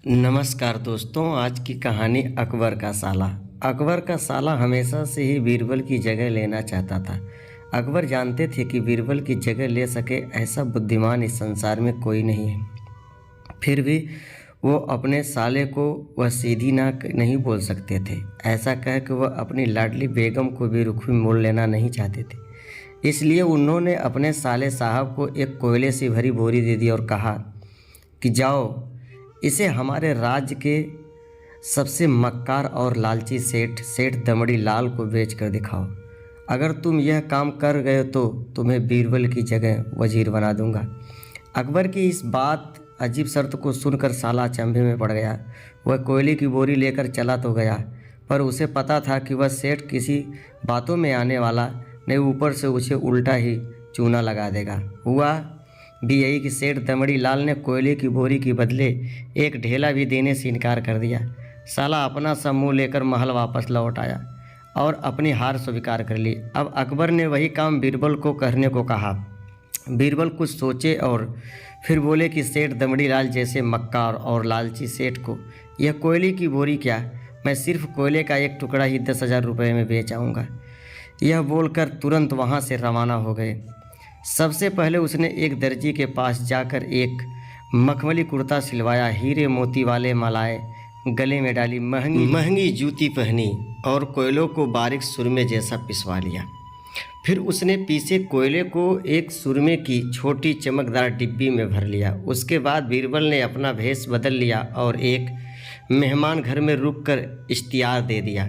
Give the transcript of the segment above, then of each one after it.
नमस्कार दोस्तों, आज की कहानी अकबर का साला। अकबर का साला हमेशा से ही बीरबल की जगह लेना चाहता था। अकबर जानते थे कि बीरबल की जगह ले सके ऐसा बुद्धिमान इस संसार में कोई नहीं है। फिर भी वो अपने साले को वह सीधी ना नहीं बोल सकते थे। ऐसा कह के वह अपनी लाडली बेगम को भी रुखी मोल लेना नहीं चाहते थे। इसलिए उन्होंने अपने साले साहब को एक कोयले से भरी बोरी दे दी और कहा कि जाओ, इसे हमारे राज्य के सबसे मक्कार और लालची सेठ दमड़ी लाल को बेच कर दिखाओ। अगर तुम यह काम कर गए तो तुम्हें बीरबल की जगह वजीर बना दूंगा। अकबर की इस बात अजीब शर्त को सुनकर साला अचंभे में पड़ गया। वह कोयले की बोरी लेकर चला तो गया, पर उसे पता था कि वह सेठ किसी बातों में आने वाला नहीं, ऊपर से उसे उल्टा ही चूना लगा देगा। हुआ भी यही कि सेठ दमड़ी लाल ने कोयले की बोरी के बदले एक ढेला भी देने से इनकार कर दिया। साला अपना सा मुँह लेकर महल वापस लौट आया और अपनी हार स्वीकार कर ली। अब अकबर ने वही काम बीरबल को करने को कहा। बीरबल कुछ सोचे और फिर बोले कि सेठ दमड़ी लाल जैसे मक्कार और लालची सेठ को यह कोयले की बोरी क्या, मैं सिर्फ कोयले का एक टुकड़ा ही 10,000 रुपये में बेच आऊँगा। यह बोलकर तुरंत वहाँ से रवाना हो गए। सबसे पहले उसने एक दर्जी के पास जाकर एक मखमली कुर्ता सिलवाया, हीरे मोती वाले मालाएं गले में डाली, महंगी जूती पहनी और कोयलों को बारीक सुरमे जैसा पिसवा लिया। फिर उसने पीसे कोयले को एक सुरमे की छोटी चमकदार डिब्बी में भर लिया। उसके बाद बीरबल ने अपना भेष बदल लिया और एक मेहमान घर में रुककर इश्तिहार दे दिया।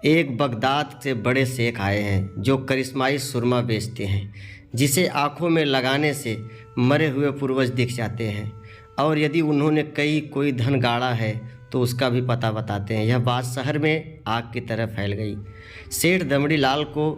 एक बगदाद से बड़े शेख आए हैं जो करिश्माई सुरमा बेचते हैं, जिसे आँखों में लगाने से मरे हुए पूर्वज दिख जाते हैं, और यदि उन्होंने कोई धन गाड़ा है तो उसका भी पता बताते हैं। यह बात शहर में आग की तरह फैल गई। सेठ दमड़ी लाल को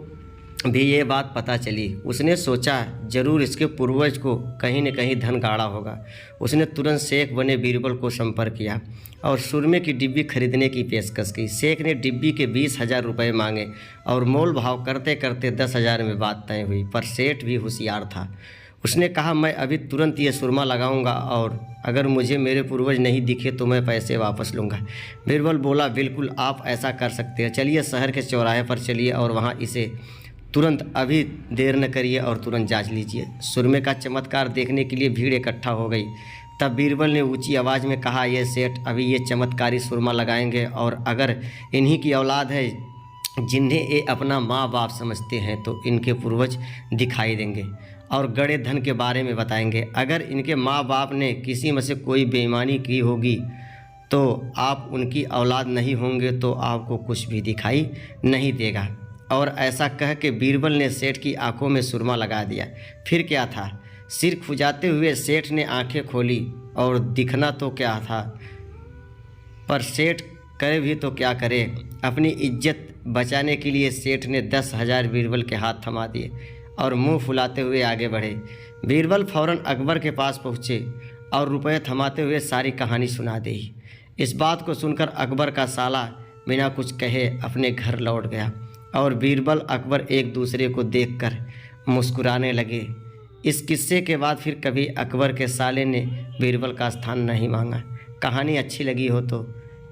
भी ये बात पता चली। उसने सोचा जरूर इसके पूर्वज को कहीं न कहीं धन गाड़ा होगा। उसने तुरंत शेख बने बीरबल को संपर्क किया और सुरमे की डिब्बी खरीदने की पेशकश की। शेख ने डिब्बी के 20,000 रुपये मांगे और मोल भाव करते करते 10,000 में बात तय हुई। पर सेठ भी होशियार था। उसने कहा, मैं अभी तुरंत ये सुरमा लगाऊंगा और अगर मुझे मेरे पूर्वज नहीं दिखे तो मैं पैसे वापस लूँगा। बीरबल बोला, बिल्कुल आप ऐसा कर सकते हैं। चलिए शहर के चौराहे पर चलिए और वहाँ इसे तुरंत, अभी देर न करिए और तुरंत जांच लीजिए। सुरमे का चमत्कार देखने के लिए भीड़ इकट्ठा हो गई। तब बीरबल ने ऊंची आवाज़ में कहा, ये सेठ अभी ये चमत्कारी सुरमा लगाएंगे और अगर इन्हीं की औलाद है जिन्हें ये अपना माँ बाप समझते हैं तो इनके पूर्वज दिखाई देंगे और गड़े धन के बारे में बताएंगे। अगर इनके माँ बाप ने किसी में से कोई बेईमानी की होगी तो आप उनकी औलाद नहीं होंगे तो आपको कुछ भी दिखाई नहीं देगा। और ऐसा कह के बीरबल ने सेठ की आंखों में सुरमा लगा दिया। फिर क्या था, सिर खुजाते हुए सेठ ने आंखें खोली और दिखना तो क्या था, पर सेठ करे भी तो क्या करे। अपनी इज्जत बचाने के लिए सेठ ने 10,000 बीरबल के हाथ थमा दिए और मुंह फुलाते हुए आगे बढ़े। बीरबल फौरन अकबर के पास पहुँचे और रुपये थमाते हुए सारी कहानी सुना दी। इस बात को सुनकर अकबर का साला बिना कुछ कहे अपने घर लौट गया और बीरबल अकबर एक दूसरे को देखकर मुस्कुराने लगे। इस किस्से के बाद फिर कभी अकबर के साले ने बीरबल का स्थान नहीं मांगा। कहानी अच्छी लगी हो तो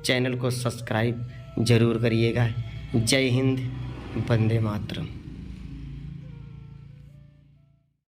चैनल को सब्सक्राइब ज़रूर करिएगा। जय हिंद, वंदे मातरम।